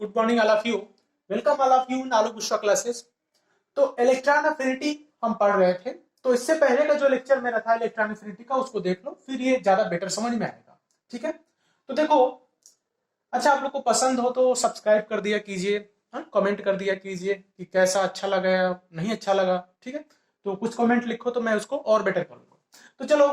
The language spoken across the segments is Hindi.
Good morning all of you. Welcome all of you in आलू बुश्रा क्लासेस। तो इलेक्ट्रॉन एफिनिटी हम पढ़ रहे थे, तो इससे पहले का जो लेक्चर मेरा था इलेक्ट्रॉन एफिनिटी का, उसको देख लो, फिर ये ज्यादा बेटर समझ में आएगा। ठीक है, तो देखो, अच्छा आप लोग को पसंद हो तो सब्सक्राइब कर दिया कीजिए, कमेंट कर दिया कीजिए कि कैसा अच्छा लगा या नहीं अच्छा लगा। ठीक है, तो कुछ कमेंट लिखो तो मैं उसको और बेटर करूंगा। तो चलो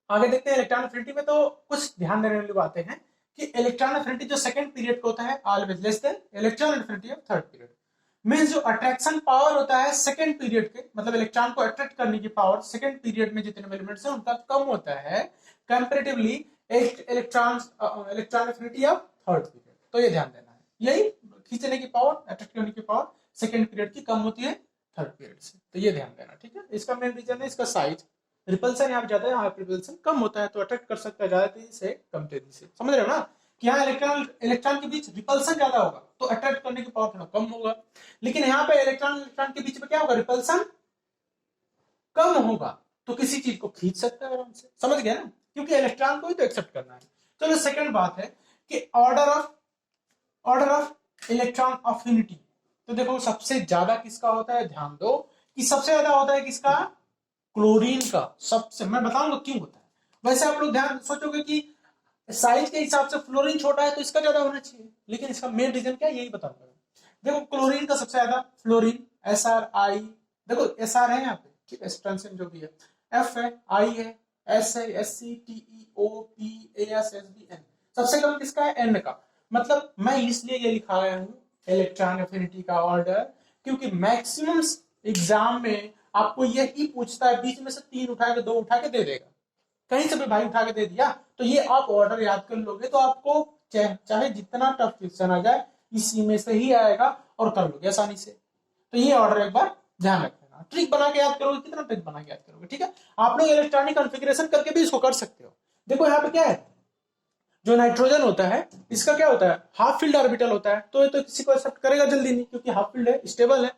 आगे देखते हैं। इलेक्ट्रॉन एफिनिटी में तो कुछ ध्यान देने वाली बातें हैं कि इलेक्ट्रॉन एफिनिटी जो सेकंड पीरियड का होता है always less than electron affinity of third period. Means जो अट्रैक्शन पावर होता है सेकंड पीरियड के, मतलब इलेक्ट्रॉन को अट्रैक्ट करने की पावर सेकंड पीरियड में जितने एलिमेंट्स हैं उनका कम होता है comparatively electron affinity of third period. तो ये ध्यान देना है, यही खींचने की पावर, अट्रैक्ट करने की पावर सेकंड पीरियड की कम होती है थर्ड पीरियड से। तो ये ध्यान देना, ठीक है। इसका मेन रीजन है इसका साइज, रिपल्सन यहाँ पे ज्यादा है, यहाँ पे रिपल्सन कम होता है, तो अट्रैक्ट कर सकता है ज्यादा तेजी से कम तेजी से। समझ रहे हो ना कि यहाँ इलेक्ट्रॉन के बीच रिपल्सन ज्यादा होगा तो अट्रैक्ट करने की पावर थोड़ा कम होगा, लेकिन यहाँ पे इलेक्ट्रॉन के बीच में क्या होगा, रिपल्सन कम होगा, तो किसी चीज को खींच सकता है आराम से। समझ गया ना, क्योंकि इलेक्ट्रॉन को ही तो एक्सेप्ट करना है। चलो सेकंड बात है कि ऑर्डर ऑफ इलेक्ट्रॉन अफिनिटी। तो देखो सबसे ज्यादा किसका होता है, ध्यान दो कि सबसे ज्यादा होता है किसका, क्लोरीन का। सबसे, मैं बताऊंगा क्यों होता है। वैसे आप लोग ध्यान सोचोगे कि साइज के हिसाब से फ्लोरीन छोटा है तो इसका ज्यादा होना चाहिए, लेकिन इसका मेन रीजन क्या है यही बताऊंगा। देखो क्लोरीन का सबसे ज्यादा, फ्लोरीन SRI, देखो SR है यहाँ पे, ठीक है, एक्सटेंशन जो भी है, F है, I है, S है, SCTEOPASSBN। सबसे कम किसका है, N का। मतलब मैं इसलिए ये लिखा आया हूँ इलेक्ट्रॉन एफिनिटी का ऑर्डर, क्योंकि मैक्सिमम एग्जाम में आपको यही पूछता है, बीच में से 3 उठा के 2 उठा के दे देगा, कहीं से भी भाई उठा के दे दिया, तो ये आप ऑर्डर याद कर लोगे तो आपको चाहे जितना टफ क्वेश्चन आ जाए इसी में से ही आएगा और कर लोगे आसानी से। तो ये ऑर्डर एक बार ध्यान रखना, ट्रिक बना के याद करोगे, कितना ट्रिक बना के याद करोगे, ठीक है। आप लोग इलेक्ट्रॉनिक कॉन्फ़िगरेशन करके भी इसको कर सकते हो। देखो यहाँ पे क्या है, जो नाइट्रोजन होता है इसका क्या होता है, हाफ फील्ड ऑर्बिटल होता है, तो ये तो किसी को एक्सेप्ट करेगा जल्दी नहीं, क्योंकि हाफ फील्ड है, स्टेबल है,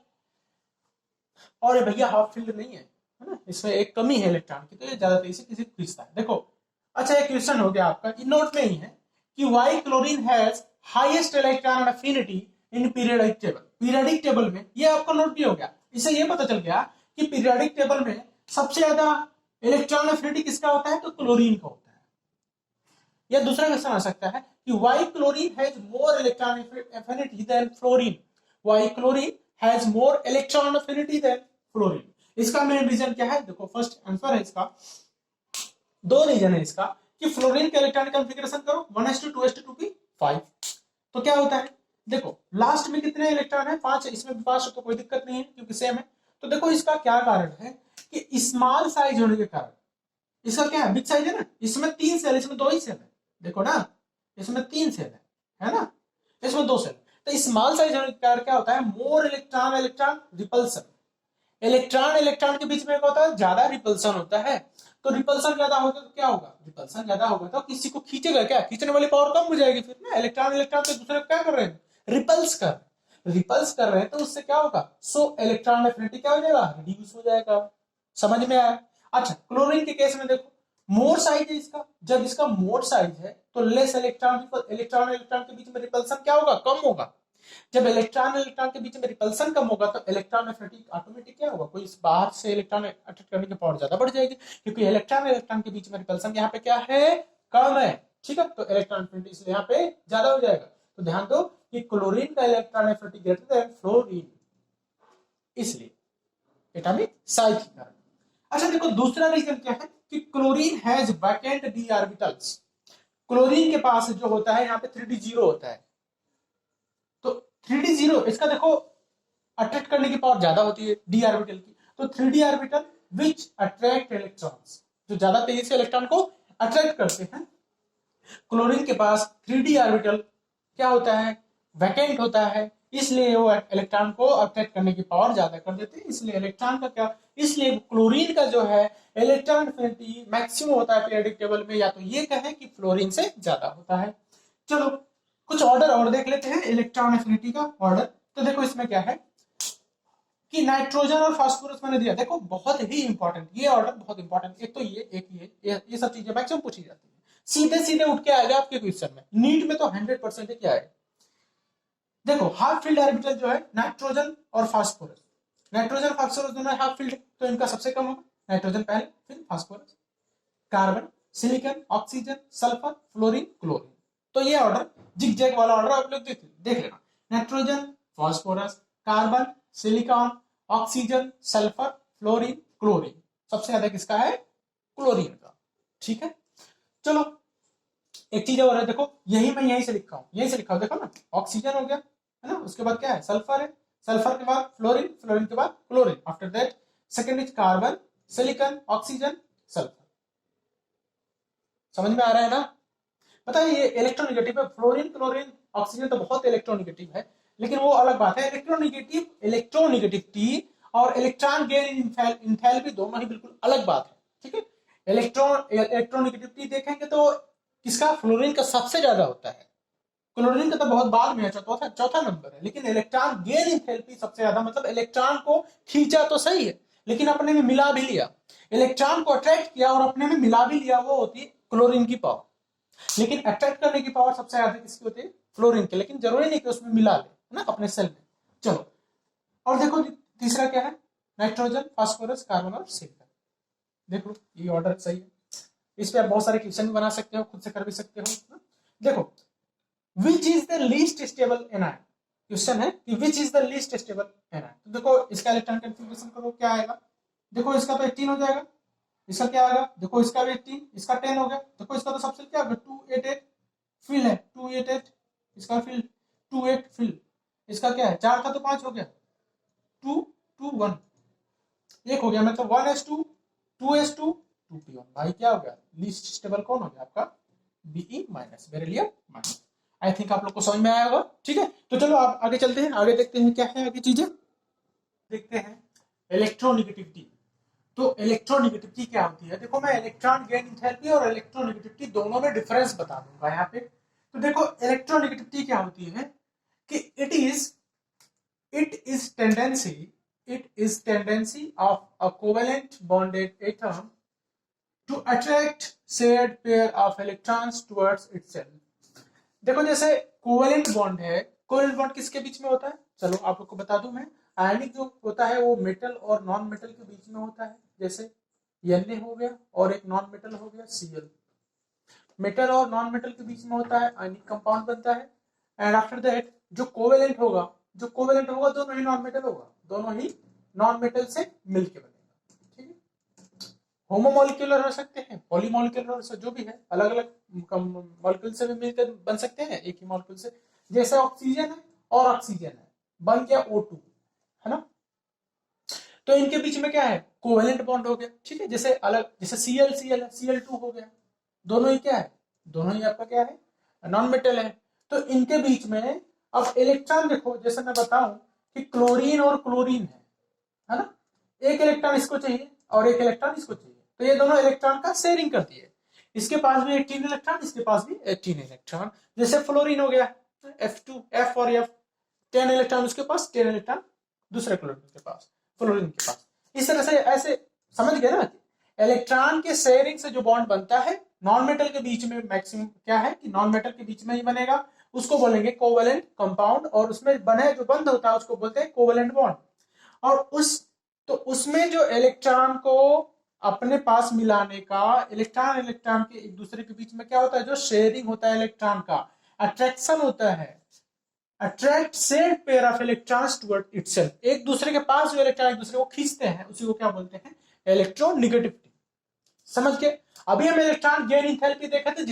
और भैया हाफ फील्ड नहीं है ना, इसमें एक कमी है इलेक्ट्रॉन की, तो ये ज्यादा तेजी से किसी को खींचता है। देखो अच्छा एक क्वेश्चन हो गया आपका, इन नोट में ही है कि why chlorine has highest electron affinity in periodic table. Periodic table में ये आपका नोट भी हो गया, इससे ये पता चल गया कि पीरियोडिक टेबल में सबसे ज्यादा इलेक्ट्रॉन एफिनिटी किसका होता है, तो क्लोरीन का होता है। या दूसरा क्वेश्चन आ सकता है कि why chlorine has more electron affinity than fluorine. Why chlorine has more electron affinity than fluorine. इसका मेन रीजन क्या है, देखो फर्स्ट आंसर है इसका, दो रीजन है इसका, कि फ्लोरीन के इलेक्ट्रॉनिक कॉन्फ़िगरेशन करो 1s2 तो क्या होता है, देखो लास्ट में कितने इलेक्ट्रॉन है, 5 है, इसमें भी 5 तो कोई दिक्कत नहीं है क्योंकि सेम है। तो देखो इसका क्या कारण है कि स्मॉल साइज होने के कारण, इसका क्या है, बिग साइज है ना, इसमें 3 सेल, इसमें 2 ही सेल है, देखो ना, इसमें 3 सेल है ना, इसमें 2 सेल। तो स्मॉल साइज होने के कारण क्या होता है, more electron electron repulsion, electron electron के बीच में क्या होता है, ज्यादा रिपल्सन होता है। तो रिपल्सन ज्यादा होगा तो क्या होगा, रिपल्सन ज्यादा होगा तो किसी को खींचेगा क्या, खींचने वाली पावर कम हो जाएगी फिर ना। इलेक्ट्रॉन इलेक्ट्रॉन तो दूसरे को क्या कर रहे हैं, रिपल्स कर रहे हैं, तो उससे क्या होगा, सो इलेक्ट्रॉन एफिनिटी क्या हो जाएगा, रिड्यूस हो जाएगा। समझ में आया। अच्छा क्लोरीन के केस में देखो मोर साइज है इसका, जब इसका मोर साइज है तो लेस इलेक्ट्रॉन इलेक्ट्रॉन इलेक्ट्रॉन के बीच में रिपल्सन क्या होगा, कम होगा। जब इलेक्ट्रॉन इलेक्ट्रॉन के बीच में रिपल्सन कम होगा तो इलेक्ट्रॉन एफिनिटी ऑटोमेटिक क्या होगा, कोई बाहर से इलेक्ट्रॉन अट्रैक्ट करने की पावर ज्यादा बढ़ जाएगी, क्योंकि इलेक्ट्रॉन इलेक्ट्रॉन के बीच में रिपल्सन यहाँ पे क्या है, कम है, ठीक है। तो इलेक्ट्रॉन एफिनिटी इसलिए यहाँ पे ज्यादा हो जाएगा। तो ध्यान दो कि क्लोरीन का electron affinity greater than fluorine, इसलिए एटॉमिक साइज के कारण। अच्छा देखो दूसरा रीजन क्या है कि chlorine has vacant D orbitals. Chlorine के पास जो होता है यहाँ पे 3d जीरो होता है, तो 3d जीरो इसका देखो अट्रैक्ट करने की पावर ज्यादा होती है डी ऑर्बिटल की, तो 3d orbital which attract electrons, जो ज्यादा तेजी से इलेक्ट्रॉन को अट्रैक्ट करते हैं। क्लोरीन के पास 3d ऑर्बिटल क्या होता है, वैकेंट होता है, इसलिए वो इलेक्ट्रॉन को अट्रैक्ट करने की पावर ज्यादा कर देते हैं, इसलिए इलेक्ट्रॉन का क्या, इसलिए क्लोरीन का जो है इलेक्ट्रॉन एफिनिटी मैक्सिमम होता है पीरियोडिक टेबल में, या तो ये कहें कि फ्लोरीन से ज्यादा होता है। चलो कुछ ऑर्डर और देख लेते हैं इलेक्ट्रॉन एफिनिटी का ऑर्डर। तो देखो इसमें क्या है कि नाइट्रोजन और फास्फोरस मैंने दिया, देखो बहुत ही इंपॉर्टेंट ये ऑर्डर, बहुत इंपॉर्टेंट, एक तो ये एक ये सब चीजें मैक्सिमम पूछी जाती है, सीधे सीधे उठ के आएगा आपके क्वेश्चन में, नीट में तो 100% क्या है। देखो हाफ फील्ड ऑर्बिटल जो है नाइट्रोजन और फास्फोरस, नाइट्रोजन फास्फोरस दोनों हाफ फील्ड, तो इनका सबसे कम होगा नाइट्रोजन पहले फिर phosphorus, carbon, silicon, oxygen, sulphur, fluorine, chlorine. तो ये ऑर्डर जिग जैग वाला ऑर्डर आप लोग देख लेना, nitrogen, phosphorus, carbon, silicon, oxygen, sulphur, fluorine, chlorine. सबसे ज्यादा किसका है? क्लोरीन का। ठीक है, चलो एक चीज और है, देखो यही मैं यहीं से लिखा हूं, यहीं से लिखा हूं, देखो ना, ऑक्सीजन हो गया है ना, उसके बाद क्या है? सल्फर है, सल्फर के बाद फ्लोरीन, फ्लोरीन के बाद chlorine, after that second is carbon, silicon, oxygen, sulphur. समझ में आ रहा है ना? पता है ये इलेक्ट्रोनेगेटिव है, फ्लोरीन, क्लोरीन, ऑक्सीजन तो बहुत इलेक्ट्रोनेगेटिव है, लेकिन वो अलग बात है। इलेक्ट्रोनेगेटिविटी और इलेक्ट्रॉन गेन इंथैल्पी दोनों ही बिल्कुल अलग बात है। ठीक है, इलेक्ट्रोनेगेटिविटी देखेंगे तो किसका? फ्लोरीन का सबसे ज्यादा होता है, क्लोरीन का तो बहुत बाद में है, चौथा चौथा नंबर है। लेकिन इलेक्ट्रॉन गेन इंथैल्पी सबसे ज्यादा, मतलब इलेक्ट्रॉन को खींचा तो सही है लेकिन अपने में मिला भी लिया, इलेक्ट्रॉन को अट्रैक्ट किया और अपने में मिला भी लिया, वो होती है क्लोरीन की पावर। लेकिन अट्रैक्ट करने की पावर सबसे ज्यादा किसकी होती है? फ्लोरीन की, लेकिन जरूरी नहीं कि उसमें मिला ले, है ना, अपने सेल में। चलो और देखो तीसरा क्या है? नाइट्रोजन, फास्फोरस, कार्बन और सिलिकॉन। देखो ये ऑर्डर सही है, इस पे आप बहुत सारे क्वेश्चन भी बना सकते हो, खुद से कर भी सकते हो। देखो which is the least stable anion, question है कि which is the least stable anion. तो देखो इसका इलेक्ट्रॉन कन्फिग्रेशन करो, क्या आएगा? देखो इसका तो 18 हो जाएगा, इसका क्या आएगा? देखो इसका भी 18, इसका 10 हो गया। देखो इसका तो सबसे क्या होगा? 288 फिल है, 288 इसका फिल, 28 फिल। इसका क्या है? 4 का तो 5 हो गया, 2 2 1 एक हो गया, मतलब 1s2 2s2 2p1। भाई क्या हो गया? लीस्ट स्टेबल कौन हो गया आपका? Be minus, beryllium minus. I think आप लोग को समझ में आया होगा। ठीक है, तो चलो आप आगे चलते हैं, आगे देखते हैं क्या है आगे चीजें। देखते हैं इलेक्ट्रोनेगेटिविटी। तो इलेक्ट्रोनेगेटिविटी क्या होती है? देखो मैं इलेक्ट्रॉन गेन एंथैल्पी और इलेक्ट्रोनेगेटिविटी दोनों में डिफरेंस बता दूंगा यहाँ पे। तो देखो इलेक्ट्रोनेगेटिविटी क्या होती है कि it is tendency of a covalent bonded atom to attract shared pair of electrons towards itself। देखो जैसे कोवेलेंट बॉन्ड है, कोवेलेंट बॉन्ड किसके बीच में होता है? चलो आप लोग को बता दूं मैं, आयनिक जो होता है वो मेटल और नॉन मेटल के बीच में होता है। जैसे Na हो गया और एक नॉन मेटल हो गया Cl, मेटल और नॉन मेटल के बीच में होता है, आयनिक कंपाउंड बनता है। एंड आफ्टर दैट जो कोवेलेंट होगा, दोनों ही नॉन मेटल होगा, दोनों ही नॉन मेटल से मिलके बनेगा। ठीक है, होमोमोलिक्यूलर हो सकते हैं, पॉलीमोलिक्यूलर, जो भी है, अलग अलग मॉलिक्यूल से भी मिलकर बन सकते हैं, एक ही मॉलिक्यूल से। जैसे ऑक्सीजन है और ऑक्सीजन है, बन गया O2, है ना। तो इनके बीच में क्या है? कोवेलेंट बॉन्ड हो गया। ठीक है, जैसे अलग, जैसे Cl है, Cl2 हो गया, दोनों ही क्या है? दोनों ही आपका क्या है? नॉन मेटल है। तो इनके बीच में अब इलेक्ट्रॉन देखो, जैसे मैं बताऊं कि क्लोरीन और क्लोरीन है ना, एक इलेक्ट्रॉन इसको चाहिए और एक इलेक्ट्रॉन इसको चाहिए, तो ये दोनों इलेक्ट्रॉन का शेयरिंग करती है। इसके पास भी 18 इलेक्ट्रॉन, इसके पास भी 18 इलेक्ट्रॉन। जैसे फ्लोरीन हो गया F2, F और F, 10 इलेक्ट्रॉन उसके पास, 10 इलेक्ट्रॉन दूसरे क्लोरीन के पास, फ्लोरीन के पास। इस तरह से ऐसे समझ गए ना, इलेक्ट्रॉन के शेयरिंग से जो बॉन्ड बनता है नॉन मेटल के बीच में, मैक्सिमम क्या है कि नॉन मेटल के बीच में ही बनेगा, उसको बोलेंगे कोवेलेंट कंपाउंड। और उसमें बने जो बंद होता है उसको बोलते हैं कोवेलेंट बॉन्ड। और उसमें जो इलेक्ट्रॉन को अपने पास मिलाने का, इलेक्ट्रॉन इलेक्ट्रॉन के एक दूसरे के बीच में क्या होता है? जो शेयरिंग होता है इलेक्ट्रॉन का, अट्रैक्शन होता है, attract said pair of electrons toward itself. एक दूसरे के पास जो इलेक्ट्रॉन एक दूसरे को खींचते हैं, उसी को क्या बोलते हैं? इलेक्ट्रोनेगेटिविटी। समझ के अभी हम इलेक्ट्रॉन गेन इंथैल्पी देखे थे,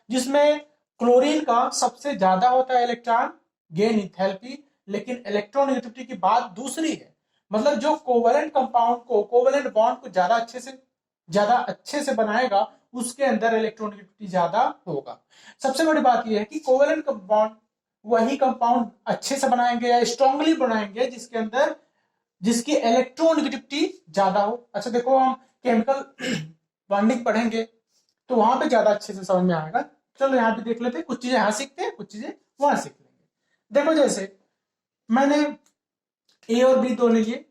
जिसमें क्लोरीन का सबसे ज्यादा होता है इलेक्ट्रॉन गेन इंथैल्पी, लेकिन इलेक्ट्रोनेगेटिविटी की बात दूसरी है। मतलब जो कोवेलेंट कंपाउंड को, कोवेलेंट बॉन्ड को ज्यादा अच्छे से बनाएगा, उसके अंदर इलेक्ट्रोनेगेटिविटी ज्यादा होगा। सबसे बड़ी बात यह है कि कोवेलेंट बॉन्ड वही कंपाउंड अच्छे से बनाएंगे या स्ट्रांगली बनाएंगे जिसकी इलेक्ट्रोनेगेटिविटी ज्यादा हो। अच्छा देखो हम केमिकल बॉन्डिंग पढ़ेंगे तो वहां पे ज्यादा अच्छे से समझ में आएगा। चलो यहाँ पे देख लेते हैं, कुछ चीजें यहाँ सीखते हैं, कुछ चीजें वहां सीख लेंगे। देखो जैसे मैंने ए और बी दो ले लिए,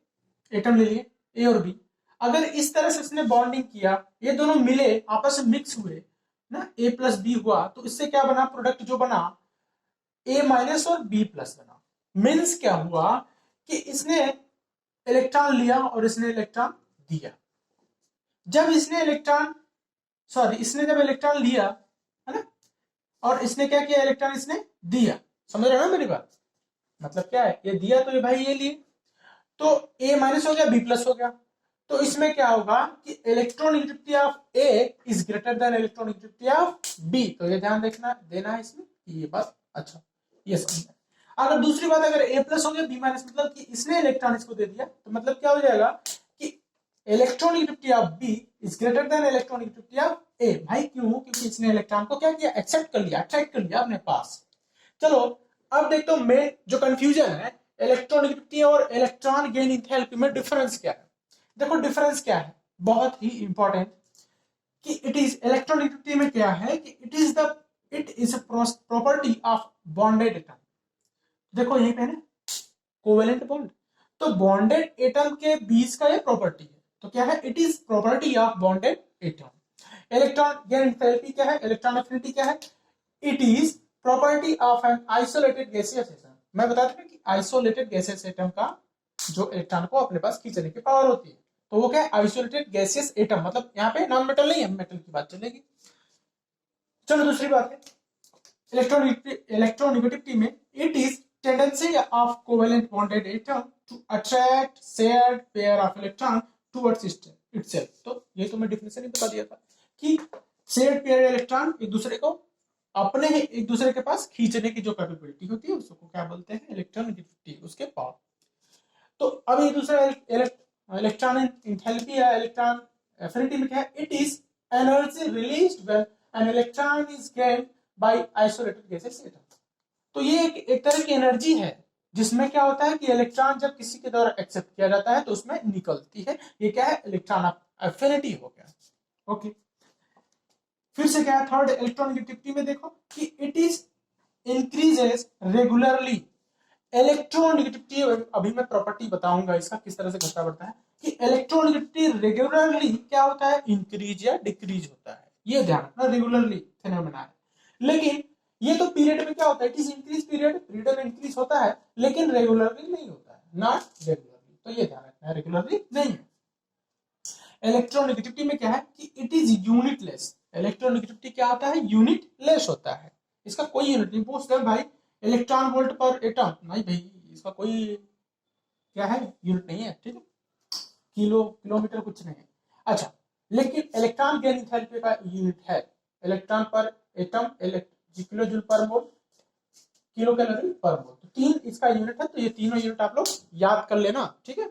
एटम ले लिए ए और बी। अगर इस तरह से इसने बॉन्डिंग किया, ये दोनों मिले, आपस में मिक्स हुए ना, ए प्लस बी हुआ, तो इससे क्या बना? प्रोडक्ट जो बना ए माइनस और बी प्लस बना। मीन्स क्या हुआ कि इसने इलेक्ट्रॉन लिया और इसने इलेक्ट्रॉन दिया। जब इसने इसने जब इलेक्ट्रॉन लिया, है ना, और इसने क्या किया, इलेक्ट्रॉन इसने दिया। समझ रहे हो ना मेरी बात? मतलब क्या है, ये दिया तो ये भाई ये लिए, तो ए माइनस हो गया, बी प्लस हो गया। तो इसमें क्या होगा कि electronegativity of A is greater than electronegativity of B. तो ये ध्यान देखना देना है इसमें, ये बात अच्छा ये समझना। अगर दूसरी बात, अगर ए प्लस हो गया बी माइनस, मतलब कि इसने इलेक्ट्रॉन इसको दे दिया, तो मतलब क्या हो जाएगा कि electronegativity of B is greater than electronegativity of A. भाई क्यों? क्योंकि इसने इलेक्ट्रॉन को क्या किया, एक्सेप्ट कर लिया, अट्रैक्ट कर लिया अपने पास। चलो अब देखते हो मेन जो कंफ्यूजन है, इलेक्ट्रॉनिगेटिविटी और इलेक्ट्रॉन गेन एंथैल्पी में डिफरेंस क्या है। देखो डिफरेंस क्या है, बहुत ही इंपॉर्टेंट, कि इट इज इलेक्ट्रॉनिगेटिविटी में क्या है कि it is property of bonded atom. देखो यहीं पे ना कोवेलेंट बॉन्ड, तो बॉन्डेड एटम के बीच का ये प्रॉपर्टी है। तो क्या है, it is property of bonded atom. Electron gain enthalpy क्या है, इलेक्ट्रॉन एफिनिटी क्या है, it is property of an isolated gaseous atom. मैं बता दूं कि आइसोलेटेड गैसियस एटम का जो इलेक्ट्रॉन को अपने पास खींचने की पावर होती है, तो वो क्या है, आइसोलेटेड गैसियस एटम। मतलब यहाँ पे नॉन मेटल नहीं है, मेटल की बात चलेगी। चलो दूसरी बात है, इलेक्ट्रोनेगेटिविटी में it is tendency of covalent bonded atom to attract shared pair of electron towards itself. तो ये तो मैं डिफिनेशन ही बता दिया था कि शेयर्ड पेयर इलेक्ट्रॉन एक दूसरे को अपने ही एक दूसरे के पास खींचने की जो कैपेबिलिटी होती है उसको क्या बोलते हैं, इलेक्ट्रोनेगेटिविटी, उसके पावर। तो अब ये दूसरा इलेक्ट्रॉन एंथैल्पी या इलेक्ट्रॉन एफिनिटी में क्या है, it is energy released when an electron is gained by isolated gases atom. तो ये एक तरह की एनर्जी है जिसमें क्या होता है कि इलेक्ट्रॉन जब किसी के द्वारा एक्सेप्ट किया जाता है तो उसमें निकलती है। ये क्या है, इलेक्ट्रॉन एफिनिटी हो गया। ओके, फिर से क्या है, थर्ड इलेक्ट्रोनेगेटिविटी में देखो कि it is increases regularly. Electronegativity अभी मैं प्रॉपर्टी बताऊंगा इसका किस तरह से घटता बढ़ता है, कि इलेक्ट्रोनेगेटिविटी रेगुलरली क्या होता है, इंक्रीज या डिक्रीज होता है। ये ध्यान रखना, रेगुलरली फिनोमेना है। लेकिन ये तो पीरियड में क्या होता है, इट इज इंक्रीज पीरियड में इंक्रीज होता है, लेकिन रेगुलरली नहीं होता है, नॉट रेगुलरली। तो ये ध्यान रखना है, रेगुलरली नहीं है। इलेक्ट्रोनेगेटिविटी में क्या है कि इट इज यूनिटलेस। इलेक्ट्रोनेगेटिविटी क्या होता है, यूनिटलेस होता है, इसका कोई यूनिट नहीं। पूछते हैं भाई इलेक्ट्रॉन वोल्ट पर एटम, नहीं भाई इसका कोई क्या है, यूनिट नहीं है, ठीक है, किलोमीटर कुछ नहीं है। अच्छा, लेकिन इलेक्ट्रॉन गेन एंथैल्पी का यूनिट है, इलेक्ट्रॉन पर एटम किलो जूल पर मोल, किलो कैलोरी पर मोल। तो तीन इसका यूनिट है, तो ये तीनों यूनिट आप लोग याद कर लेना, ठीक है।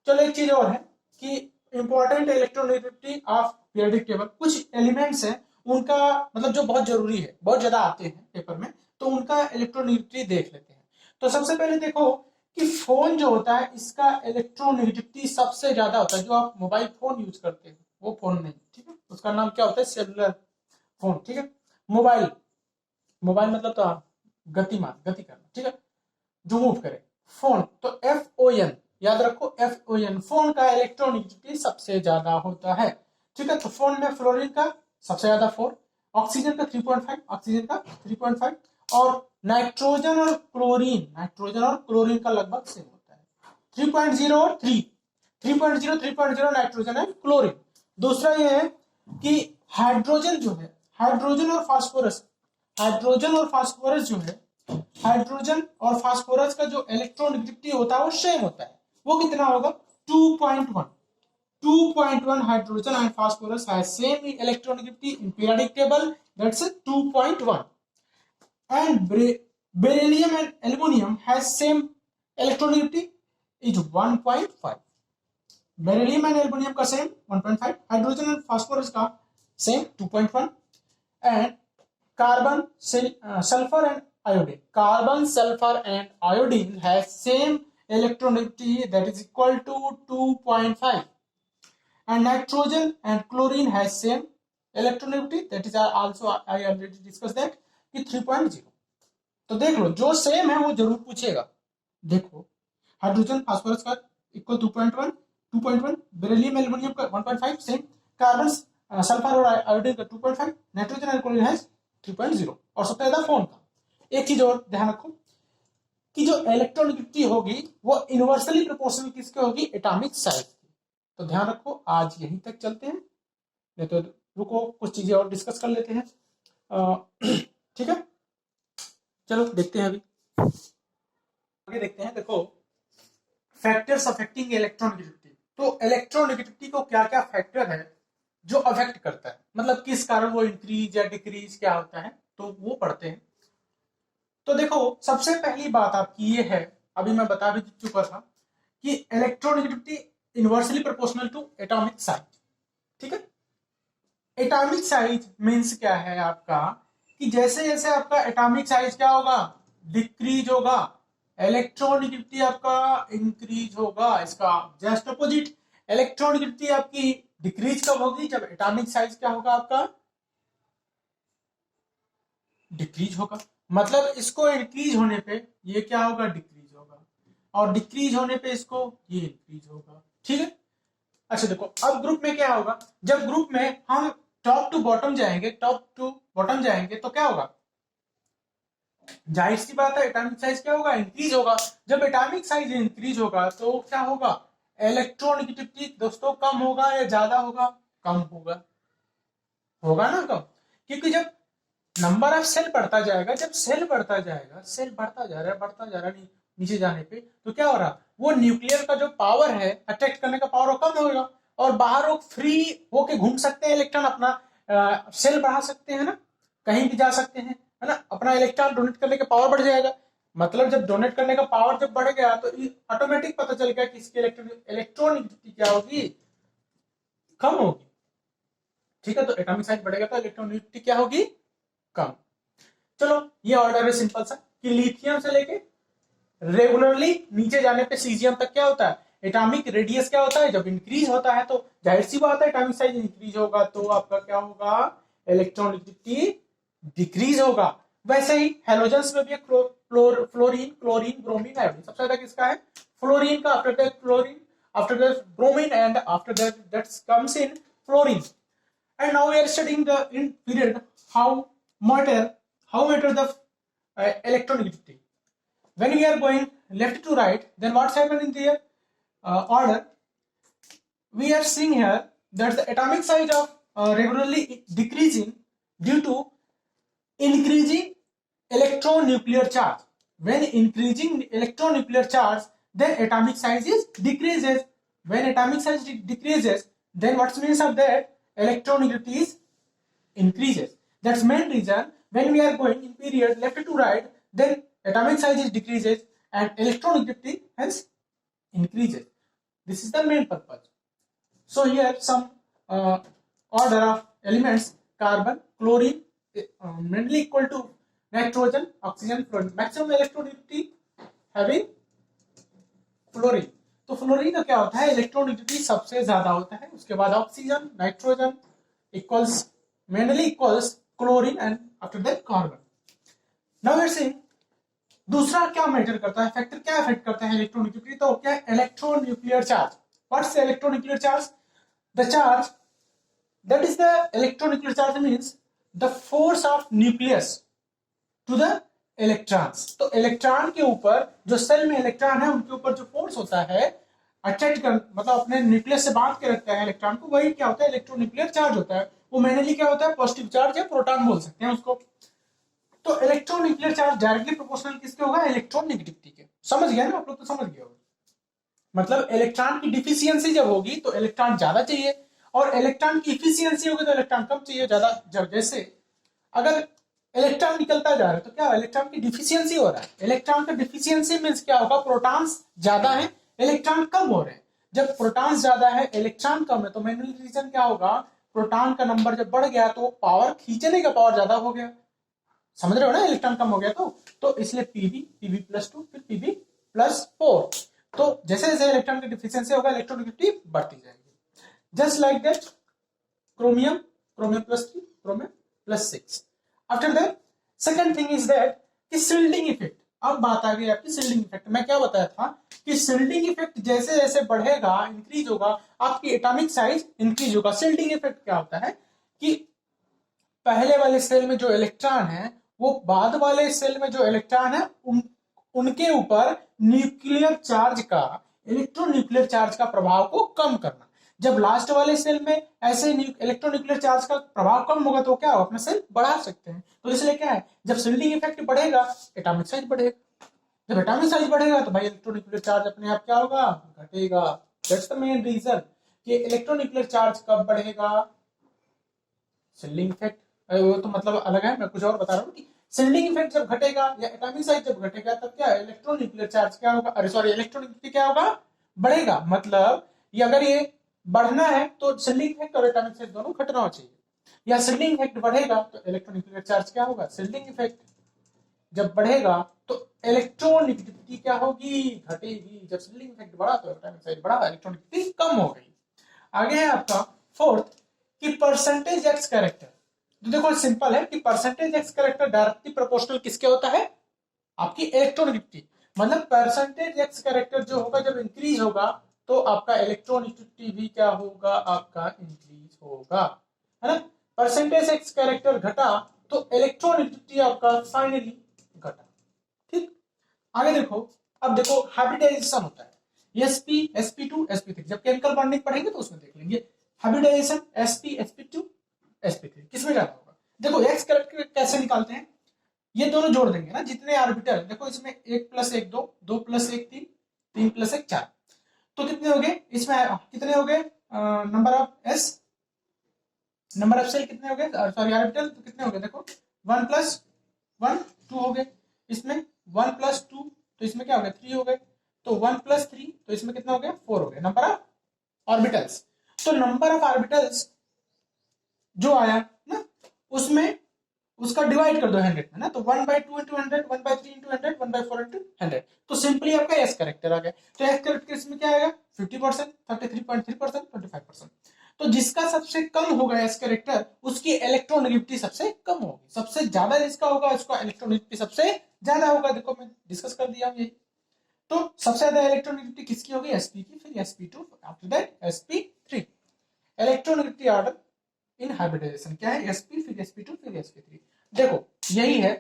चलो एक चीज और है कि important electronegativity of periodic table, कुछ एलिमेंट्स हैं उनका मतलब जो बहुत जरूरी है, बहुत ज्यादा आते हैं पेपर में, तो उनका इलेक्ट्रोनेगेटिविटी देख लेते हैं। तो सबसे पहले देखो कि फोन जो होता है इसका इलेक्ट्रोनेगेटिविटी सबसे ज्यादा होता है। जो आप मोबाइल फोन यूज करते हैं वो फोन नहीं, ठीक है, उसका नाम क्या होता है, सेलुलर फोन, ठीक है। मोबाइल, मोबाइल मतलब तो गतिमान, गति करना, ठीक है, जो मूव करे। फोन तो FON, याद रखो FON, फोन का इलेक्ट्रोनेगेटिविटी सबसे ज्यादा होता है, ठीक है। तो फोन में फ्लोरीन का सबसे ज्यादा 4, ऑक्सीजन का 3.5, ऑक्सीजन का 3.5, और नाइट्रोजन और क्लोरीन का लगभग सेम होता है, 3.0 और 3, 3.0 नाइट्रोजन एंड क्लोरीन। दूसरा ये है कि हाइड्रोजन जो है, हाइड्रोजन और फास्फोरस, हाइड्रोजन और फास्फोरस जो है, हाइड्रोजन और फास्फोरस का जो इलेक्ट्रोनेगेटिविटी होता है वो सेम होता है। वो कितना होगा, 2.1, 2.1 hydrogen and phosphorus has same electronegativity in periodic table, that's a 2.1, and beryllium and aluminum has same electronegativity is 1.5, beryllium and aluminum का same 1.5, hydrogen and phosphorus का same 2.1, and carbon, sulfur and iodine, carbon, sulfur and iodine has same electronegativity, that is equal to 2.5, and nitrogen and chlorine has same electronegativity, that is also I already discussed that, कि 3.0। तो देख लो जो सेम है वो जरूर पूछेगा। देखो हाइड्रोजन फास्फोरस का इक्वल 2.1, 2.1, बेरिलियम एल्युमिनियम का 1.5 सेम, कार्बन सल्फर और आयोडीन का 2.5, नाइट्रोजन और क्लोरीन है 3.0, और सबसे ज्यादा फोन का। एक चीज और ध्यान रखो कि जो इलेक्ट्रॉनिक होगी वो इनवर्सली प्रोपोर्शनल किसके होगी, एटॉमिक साइज की। तो ध्यान रखो, आज यहीं तक चलते हैं, नहीं तो रुको कुछ चीजें और डिस्कस कर लेते हैं। ठीक है, चलो देखते हैं, अभी आगे देखते हैं। देखो, फैक्टर्स अफेक्टिंग इलेक्ट्रॉनिक, तो इलेक्ट्रॉनिक को क्या क्या फैक्टर है जो अफेक्ट करता है, मतलब किस कारण वो इंक्रीज या डिक्रीज क्या होता है, तो वो पढ़ते हैं। तो देखो, सबसे पहली बात आपकी ये है, अभी मैं बता भी चुका था कि electronegativity inversely proportional to atomic size. ठीक है, एटॉमिक साइज मींस क्या है आपका, कि जैसे जैसे आपका एटॉमिक साइज क्या होगा, डिक्रीज होगा, इलेक्ट्रोनेगेटिविटी आपका इंक्रीज होगा। इसका जस्ट अपोजिट, इलेक्ट्रोनेगेटिविटी आपकी डिक्रीज कब होगी, जब एटॉमिक साइज क्या होगा आपका, डिक्रीज होगा। मतलब इसको इंक्रीज होने पे ये क्या होगा, डिक्रीज होगा, और डिक्रीज होने पे इसको ये इंक्रीज होगा। ठीक है, अच्छा देखो, अब ग्रुप में क्या होगा, जब ग्रुप में हम टॉप टू बॉटम जाएंगे, टॉप टू बॉटम जाएंगे तो क्या होगा, जाहिर सी बात है एटॉमिक साइज क्या होगा, इंक्रीज होगा। जब एटॉमिक साइज इंक्रीज होगा तो क्या होगा, इलेक्ट्रॉनिगेटिविटी दोस्तों कम होगा या ज्यादा होगा, कम होगा, होगा ना कम, क्योंकि जब नंबर ऑफ सेल बढ़ता जाएगा, जब सेल बढ़ता जाएगा, सेल बढ़ता जा रहा है, बढ़ता जा रहा है नीचे जाने पे, तो क्या हो रहा, वो न्यूक्लियर का जो पावर है अट्रैक्ट करने का पावर वो कम होगा, और बाहर वो फ्री होके घूम सकते हैं इलेक्ट्रॉन, अपना सेल बढ़ा सकते हैं ना, कहीं भी जा सकते हैं, है ना, अपना इलेक्ट्रॉन डोनेट करने का पावर बढ़ जाएगा। मतलब जब डोनेट करने का पावर जब बढ़ गया तो ऑटोमेटिक पता चल गया कि इसकी इलेक्ट्रॉनिक क्या होगी, कम होगी। ठीक है, तो एटॉमिक साइज बढ़ेगा तो इलेक्ट्रॉनिक क्या होगी, कम। चलो, ये ऑर्डर है सिंपल सा, कि लिथियम से लेके रेगुलरली नीचे जाने पे सीजियम तक क्या होता है, एटॉमिक रेडियस क्या होता है, जब इंक्रीज होता है तो जाहिर सी बात है एटॉमिक साइज इंक्रीज होगा तो आपका क्या होगा, इलेक्ट्रॉनिसिटी डिक्रीज होगा। वैसे ही हेलोजेंस में भी फ्लोरीन, क्लोरीन, ब्रोमीन, आयोडीन, सबसे ज्यादा किसका है, फ्लोरीन का, after that fluorine, after that bromine, and after that comes in fluorine. And now we are studying the in period how matter the electronegativity. When we are going left to right, then what's happened in the order, we are seeing here that the atomic size of regularly decreasing due to increasing electronuclear charge. When increasing electronuclear charge, then atomic size is decreases. When atomic size decreases, then what's means of that, electronegativity is increases. That's main reason when we are going in period left to right, then atomic size is decreases and electronegativity hence increases. This is the main purpose. So here some order of elements, carbon, chlorine, mainly equal to nitrogen, oxygen, fluorine. Maximum electronegativity having fluorine. तो फ्लोरीन का क्या होता है, इलेक्ट्रोनेगेटिविटी सबसे ज्यादा होता है, उसके बाद oxygen, nitrogen equals mainly equals chlorine and after that carbon. Now we are seeing दूसरा क्या मैटर करता है, फैक्टर क्या अफेक्ट करता है इलेक्ट्रोनेगेटिविटी, तो क्या electronuclear charge. What's electronuclear charge, the charge that is the electronuclear charge means the force of nucleus to the electrons। तो इलेक्ट्रॉन के ऊपर, जो सेल में इलेक्ट्रॉन है उनके ऊपर जो फोर्स होता है अट्रैक्ट कर, मतलब अपने न्यूक्लियस से बांध के रखता है इलेक्ट्रॉन को, वही क्या होता है, इलेक्ट्रोन्यूक्लियर चार्ज होता है। वो मेनली क्या होता है, पॉजिटिव चार्ज या प्रोटॉन बोल सकते हैं उसको। तो इलेक्ट्रोन्यूक्लियर चार्ज डायरेक्टली प्रोपोर्शनल किसके होगा, इलेक्ट्रॉन नेगेटिविटी के। समझ गया ना आप लोग, तो समझ गए होगा। मतलब इलेक्ट्रॉन की डिफिशियंसी जब होगी तो इलेक्ट्रॉन ज्यादा चाहिए, और इलेक्ट्रॉन की इफिशियंसी होगी तो इलेक्ट्रॉन कम चाहिए। ज्यादा जब जैसे अगर इलेक्ट्रॉन निकलता जा रहा है तो क्या इलेक्ट्रॉन की डिफिशियंसी हो रहा है, इलेक्ट्रॉन का डिफिशियंसी मींस क्या होगा, प्रोटॉन्स ज्यादा है, इलेक्ट्रॉन कम हो रहे हैं। जब प्रोटॉन्स ज्यादा है, इलेक्ट्रॉन कम है, तो मेन रीजन क्या होगा, प्रोटॉन का नंबर जब बढ़ गया तो पावर खींचने का पावर ज्यादा हो गया। समझ रहे हो ना, इलेक्ट्रॉन कम हो गया तो इसलिए पीबी+2 फिर पीबी+4। तो जैसे जैसे इलेक्ट्रॉन की डिफिशियंसी होगा इलेक्ट्रोनेगेटिविटी बढ़ती जाएगी। जस्ट लाइक दैट क्रोमियम, क्रोमियम+3, क्रोमियम+6। After that second thing is that कि शिल्डिंग इफेक्ट। अब बात आ गई आपकी शिल्डिंग इफेक्ट। मैं क्या बताया था कि शिल्डिंग इफेक्ट जैसे जैसे बढ़ेगा, इंक्रीज होगा, आपकी एटॉमिक साइज इंक्रीज होगा। शिल्डिंग इफेक्ट क्या होता है कि पहले वाले सेल में जो इलेक्ट्रॉन है वो बाद वाले सेल में जो इलेक्ट्रॉन है उनके ऊपर न्यूक्लियर चार्ज का, इलेक्ट्रोन्यूक्लियर चार्ज का प्रभाव को कम करना। जब लास्ट वाले सेल में ऐसे इलेक्ट्रोन्यूक्लियर चार्ज का प्रभाव कम होगा तो क्या होगा, अपना सेल बढ़ा सकते हैं। तो इसलिए क्या है, जब शिल्डिंग इफेक्ट बढ़ेगा एटॉमिक साइज बढ़ेगा, जब एटॉमिक साइज बढ़ेगा तो भाई इलेक्ट्रोन्यूक्लियर चार्ज अपने आप क्या होगा, घटेगा। दैट्स द मेन रीजन कि इलेक्ट्रोन्यूक्लियर चार्ज कब बढ़ेगा, शिल्डिंग इफेक्ट, वो तो मतलब अलग है, मैं कुछ और बता रहा हूँ कि शिल्डिंग इफेक्ट जब घटेगा या एटॉमिक साइज जब घटेगा तब क्या इलेक्ट्रोन्यूक्लियर चार्ज क्या होगा, अरे सॉरी इलेक्ट्रोन्यूक्लियर क्या होगा, बढ़ेगा। मतलब ये अगर ये बढ़ना है तो शिल्डिंग इफेक्ट और एटॉमिक साइज दोनों घटना चाहिए, या शिल्डिंग इफेक्ट बढ़ेगा तो इलेक्ट्रोन्यूक्लियर चार्ज क्या होगा, शिल्डिंग इफेक्ट जब बढ़ेगा तो इलेक्ट्रोनेगेटिविटी क्या होगी, घटेगी। जब शिल्डिंग इफेक्ट बढ़ा तो एटॉमिक साइज बढ़ा, इलेक्ट्रोनेगेटिविटी कम हो गई। आगे है आपका फोर्थ कि परसेंटेज एक्स कैरेक्टर। तो देखो सिंपल है कि percentage x character directly proportional किसके होता है, आपकी इलेक्ट्रोनेगेटिविटी। मतलब परसेंटेज एक्स कैरेक्टर जो होगा जब इंक्रीज होगा तो आपका इलेक्ट्रोनेगेटिविटी भी क्या होगा, आपका इंक्रीज होगा, है ना। परसेंटेज एक्स कैरेक्टर घटा तो इलेक्ट्रोनेगेटिविटी आपका फाइनली घटा। ठीक, आगे देखो। अब देखो हाइब्रिडाइजेशन होता है, sp sp2 sp3, जब केमिकल बॉन्डिंग पढ़ेंगे तो उसमें देख लेंगे। हाइब्रिडाइजेशन sp sp2 sp3 किसमें जाना होगा, देखो एक्स कैरेक्टर कैसे निकालते हैं, ये दोनों जोड़ देंगे ना, जितने ऑर्बिटल देखो इसमें 1 + 1 2, 2 + 1 3, 3 + 1 4, तो कितने हो गए इसमें, कितने हो गए number of S, number of cell कितने हो गए, सॉरी ऑर्बिटल तो कितने हो गए, देखो 1 + 1 2 हो गए, इसमें 1 + 2 तो इसमें क्या हो गया 3 हो गए, तो 1 + 3 तो इसमें कितना हो गया 4 हो गया नंबर ऑफ ऑर्बिटल्स। तो नंबर ऑफ ऑर्बिटल्स जो आया ना उसमें उसका डिवाइड कर दो 100 में ना, तो 1/2 × 100, 1/3 × 100, 1/4 × 100, तो सिंपली आपका एस कैरेक्टर आ गया। तो एस कैरेक्टर इसमें क्या आएगा 50%, 33.3%, 25%। तो जिसका सबसे कम होगा एस कैरेक्टर उसकी इलेक्ट्रोनेगेटिविटी सबसे कम होगी, सबसे ज्यादा जिसका होगा उसका इलेक्ट्रोनेगेटिविटी सबसे ज्यादा होगा। देखो मैं डिस्कस कर दिया यही। तो सबसे ज्यादा इलेक्ट्रोनेगेटिविटी किसकी होगी, sp की, फिर sp2, after that sp3। Electronegativity order in hybridization क्या है, sp फिर sp2 फिर sp3। देखो यही है,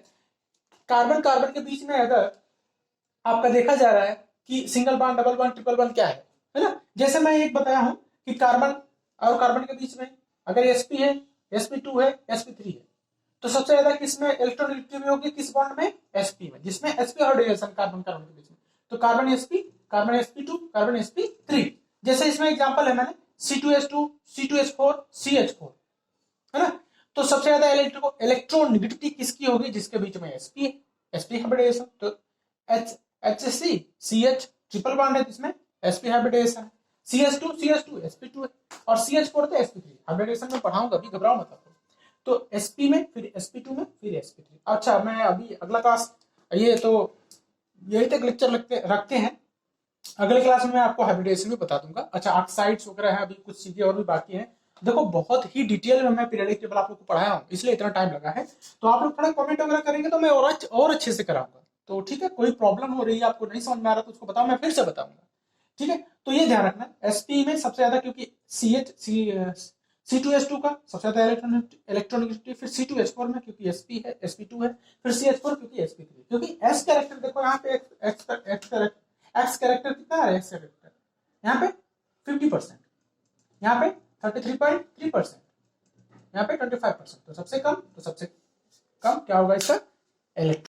कार्बन कार्बन के बीच में अगर आपका देखा जा रहा है कि single bond, double bond, triple bond क्या है ना। जैसे मैं एक बताया हूं कि कार्बन और कार्बन के बीच में अगर sp है, sp2 है, sp3 है, तो सबसे ज्यादा किसमें इलेक्ट्रोनेगेटिविटी होगी, किस बॉन्ड में, sp में, जिसमें sp हाइब्रिडाइजेशन कार्बन कार्बन के बीच में, तो carbon sp, carbon sp2, carbon sp3। जैसे इसमें एग्जांपल है मैंने C2H2, C2H4, CH4, है ना। तो सबसे ज्यादा इलेक्ट्रोनेगेटिविटी किसकी होगी, जिसके बीच में sp है, sp हाइब्रिडाइजेशन, तो HC CH ट्रिपल बॉन्ड है जिसमें sp हाइब्रिडाइजेशन है, CH2 CH2 sp2 है, और CH4 तो sp3। हाइब्रिडाइजेशन में पढ़ाऊंगा अभी, घबराओ मत आप। तो sp में फिर sp2 में फिर sp3। अच्छा मैं अभी अगला क्लास, ये तो यही तक लेक्चर रखते हैं, अगले क्लास में मैं आपको हाइब्रिडाइजेशन भी बता दूंगा। अच्छा ऑक्साइड्स वगैरह है, अभी कुछ चीजें और भी बाकी हैं। देखो बहुत ही डिटेल में मैं पीरियोडिक टेबल आप लोग को पढ़ाया हूँ, इसलिए इतना टाइम लगा है। तो आप लोग थोड़ा कमेंट वगैरह करेंगे तो मैं और अच्छे से कराऊंगा। तो ठीक है, कोई प्रॉब्लम हो रही है आपको नहीं समझ में आ रहा तो उसको बताओ, मैं फिर से बताऊंगा। ठीक है, तो ये ध्यान रखना sp में सबसे ज्यादा, क्योंकि C2H2 का सबसे ज्यादा इलेक्ट्रोनेगेटिविटी, फिर C2H4 में क्योंकि sp है, sp2 है, फिर CH4 क्योंकि sp3। क्योंकि s कैरेक्टर देखो यहाँ पे एक्स कैरेक्टर कितना है, एक्स कैरेक्टर यहाँ पे 50%, यहाँ पे 33.3%, यहाँ पे 25%, तो सबसे कम क्या होगा इसका इलेक्ट्रॉन।